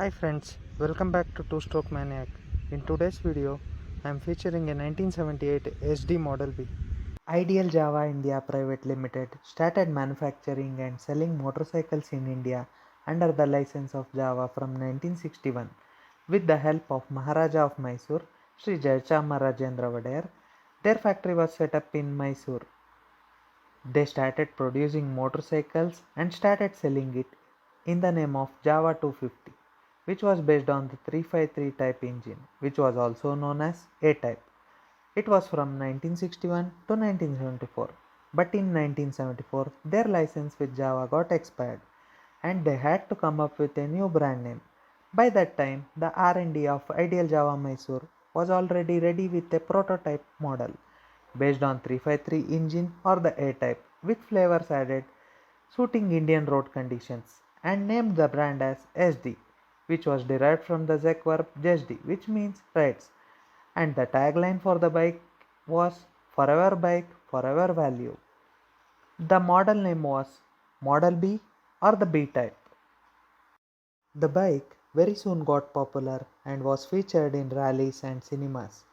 Hi friends, welcome back to Two Stroke Maniac. In today's video, I am featuring a 1978 SD Model B. Ideal Java India Private Limited started manufacturing and selling motorcycles in India under the license of Java from 1961 with the help of Maharaja of Mysore, Sri Jayachamara Rajendra. Their factory was set up in Mysore. They started producing motorcycles and started selling it in the name of Java 250, which was based on the 353 type engine, which was also known as A type. It was from 1961 to 1974, but in 1974 their license with Java got expired and they had to come up with a new brand name. By that time, the R&D of Ideal Java Mysore was already ready with a prototype model based on 353 engine or the A type with flavors added suiting Indian road conditions and named the brand as SD, which was derived from the Czech verb jezdí, which means rides, and the tagline for the bike was Forever Bike, Forever Value. The model name was Model B or the B type. The bike very soon got popular and was featured in rallies and cinemas,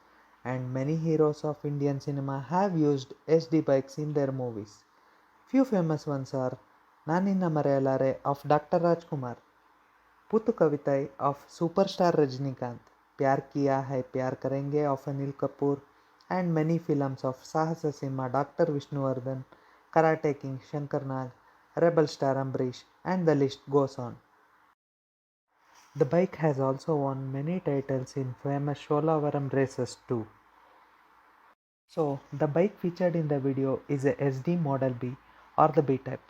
and many heroes of Indian cinema have used SD bikes in their movies. Few famous ones are Nanina Marayalare of Dr. Rajkumar, Putu Kavitai of superstar Rajinikanth, Pyar Kiya Hai Pyar Karenge of Anil Kapoor, and many films of Sahasa Simha, Dr. Vishnuvardhan, Karate King Shankar Nag, Rebel Star Ambrish, and the list goes on. The bike has also won many titles in famous Sholavaram races too. So, the bike featured in the video is a SD Model B or the B type.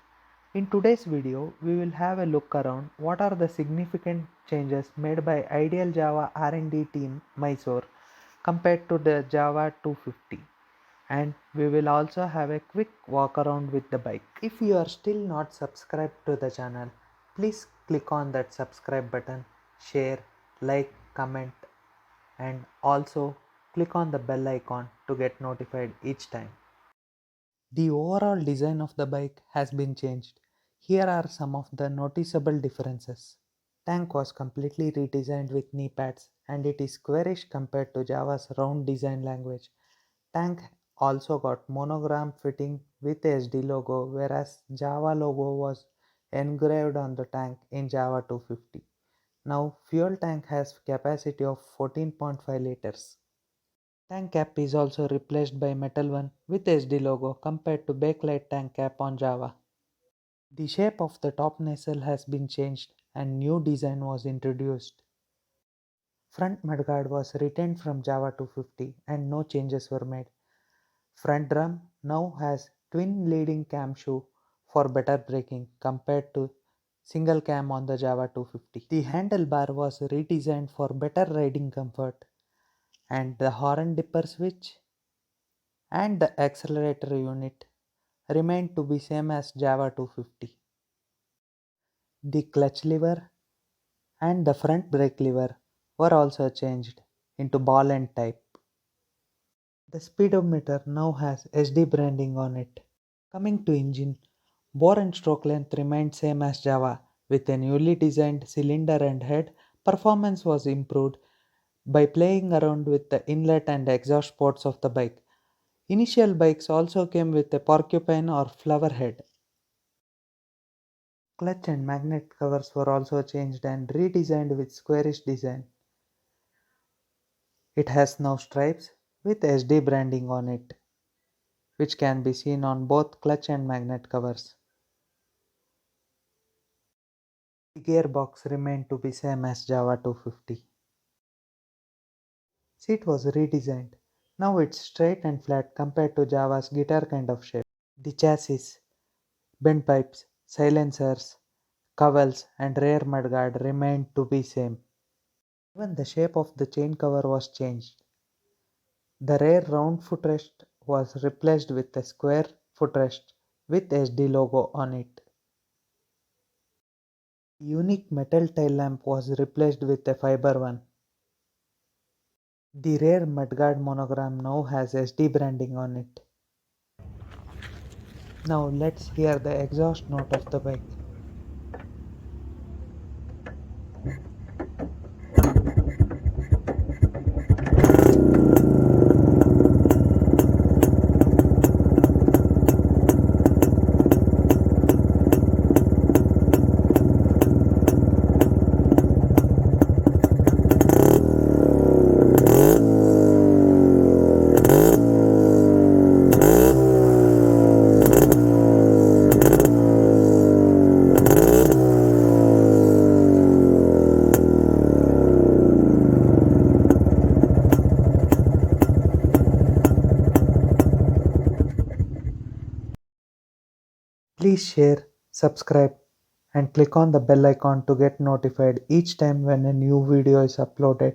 In today's video, we will have a look around what are the significant changes made by Ideal Java R&D team Mysore compared to the Java 250. And we will also have a quick walk around with the bike. If you are still not subscribed to the channel, please click on that subscribe button, share, like, comment, and also click on the bell icon to get notified each time. The overall design of the bike has been changed. Here are some of the noticeable differences. Tank was completely redesigned with knee pads and it is squarish compared to Java's round design language. Tank also got monogram fitting with SD logo whereas Java logo was engraved on the tank in Java 250. Now fuel tank has capacity of 14.5 liters. Tank cap is also replaced by metal one with SD logo compared to bakelite tank cap on Java. The shape of the top nacelle has been changed and new design was introduced. Front mudguard was retained from Java 250 and no changes were made. Front drum now has twin leading cam shoe for better braking compared to single cam on the Java 250. The handlebar was redesigned for better riding comfort and the horn dipper switch and the accelerator unit remained to be same as Java 250. The clutch lever and the front brake lever were also changed into ball end type. The speedometer now has SD branding on it. Coming to engine, bore and stroke length remained same as Java. With a newly designed cylinder and head, performance was improved by playing around with the inlet and exhaust ports of the bike. Initial bikes also came with a porcupine or flower head. Clutch and magnet covers were also changed and redesigned with squarish design. It has now stripes with SD branding on it, which can be seen on both clutch and magnet covers. The gearbox remained to be same as Java 250. Seat was redesigned. Now it's straight and flat compared to Java's guitar kind of shape. The chassis, bend pipes, silencers, cowls and rear mudguard remained to be same. Even the shape of the chain cover was changed. The rear round footrest was replaced with a square footrest with SD logo on it. The unique metal tail lamp was replaced with a fiber one. The rear mudguard monogram now has SD branding on it. Now let's hear the exhaust note of the bike. Please share, subscribe, and click on the bell icon to get notified each time when a new video is uploaded.